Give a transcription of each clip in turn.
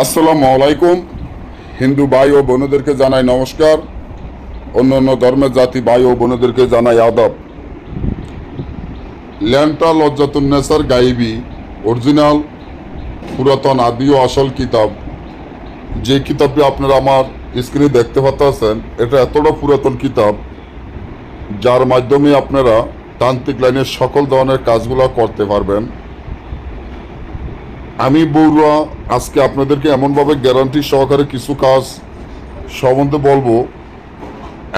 আসসালামু আলাইকুম। হিন্দু ভাই ও বোনদেরকে জানাই নমস্কার। অন্য ধর্মের জাতি ভাই ও বোনদেরকে জানাই আদব। ল্যান্টা লজ্জাতুন্নেসার গাইবি অরিজিনাল পুরাতন আদি ও আসল কিতাব, যে কিতাবটি আপনারা আমার স্ক্রিনে দেখতে পাচ্ছেন, এটা এতটা পুরাতন কিতাব যার মাধ্যমে আপনারা তান্ত্রিক লাইনের সকল ধরনের কাজগুলো করতে পারবেন। আমি বৌরা আজকে আপনাদেরকে এমনভাবে গ্যারান্টি সহকারে কিছু কাজ সম্বন্ধে বলবো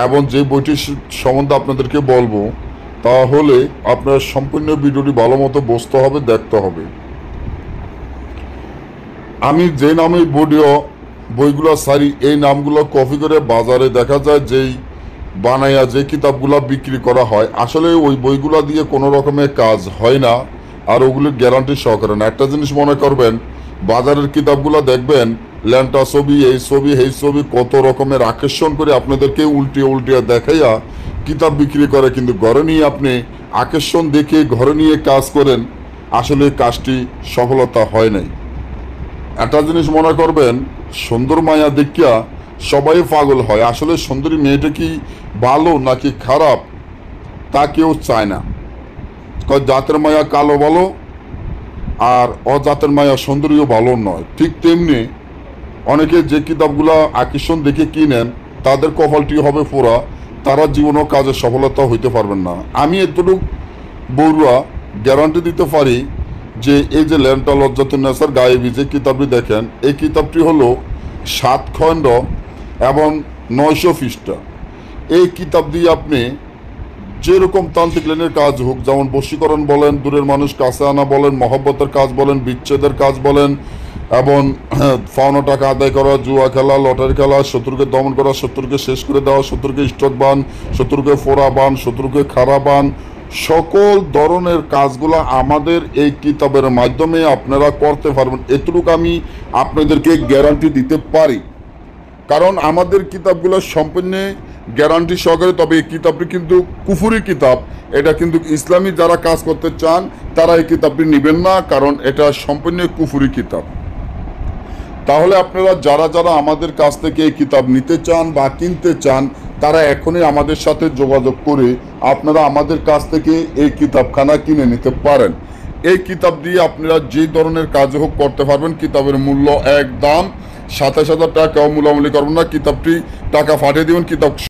এবং যে বইটি সম্বন্ধে আপনাদেরকে বলবো, তাহলে আপনার সম্পূর্ণ ভিডিওটি ভালো মতো বুঝতে হবে, দেখতে হবে। আমি যে নামে বইগুলো সারি, এই নামগুলো কপি করে বাজারে দেখা যায় যেই বানাইয়া যে কিতাবগুলো বিক্রি করা হয়, আসলে ওই বইগুলো দিয়ে কোনো রকমের কাজ হয় না, আর ওগুলির গ্যারান্টি সহকারে না। একটা জিনিস মনে করবেন, বাজারের কিতাবগুলো দেখবেন ল্যান্টা ছবি, এই ছবি, এই ছবি, কত রকমের আকর্ষণ করে আপনাদেরকে উল্টিয়ে দেখাইয়া কিতাব বিক্রি করে, কিন্তু ঘরে নিয়ে আপনি আকর্ষণ দেখে ঘরে নিয়ে কাজ করেন, আসলে কাজটি সফলতা হয় নাই। একটা জিনিস মনে করবেন, সুন্দর মায়া দেখিয়া সবাই পাগল হয়, আসলে সুন্দরী মেয়েটা কি ভালো নাকি খারাপ তা কেউ চায় না। জাতের মায়া কালো ভালো, আর অজাতের মায়া সুন্দরীও ভালো নয়। ঠিক তেমনি অনেকে যে কিতাবগুলা আকর্ষণ দেখে কিনেন, তাদের কপালটি হবে পোড়া, তারা জীবনও কাজে সফলতা হইতে পারবেন না। আমি এতটুকু বড়ুয়া গ্যারান্টি দিতে পারি যে এই যে ল্যান্টা লজ্জাতুন্নেসার গায়েবী যে কিতাবটি দেখেন, এই কিতাবটি হলো 7 খণ্ড এবং 900 পৃষ্ঠা। এই কিতাব দিয়ে আপনি যেরকম তান্ত্রিক লাইনের কাজ হোক, যেমন বশীকরণ বলেন, দূরের মানুষ কাছে আনা বলেন, মহব্বতের কাজ বলেন, বিচ্ছেদের কাজ বলেন, এবং পাওনা টাকা আদায় করা, জুয়া খেলা, লটারি খেলা, শত্রুকে দমন করা, শত্রুকে শেষ করে দেওয়া, শত্রুকে স্টক বান, শত্রুকে ফোড়া বান, শত্রুকে খারাপ বান, সকল ধরনের কাজগুলো আমাদের এই কিতাবের মাধ্যমে আপনারা করতে পারবেন, এতটুকু আমি আপনাদেরকে গ্যারান্টি দিতে পারি। কারণ আমাদের কিতাবগুলো সম্পূর্ণ গ্যারান্টি সহকারে। তবে এই কিতাবটি কিন্তু কুফুরি কিতাব, এটা কিন্তু ইসলামী যারা কাজ করতে চান তারা এই কিতাবটি নেবেন না, কারণ এটা সম্পূর্ণ কুফুরি কিতাব। তাহলে আপনারা যারা আমাদের কাছ থেকে এই কিতাব নিতে চান বা কিনতে চান, তারা এখনই আমাদের সাথে যোগাযোগ করে আপনারা আমাদের কাছ থেকে এই কিতাবখানা কিনে নিতে পারেন। এই কিতাব দিয়ে আপনারা যে ধরনের কাজ হোক করতে পারবেন। কিতাবের মূল্য একদম 27,000 টাকা, কেউ মূলামূলি করবেন না। কিতাবটি টাকা পাঠিয়ে দেবেন, কিতাব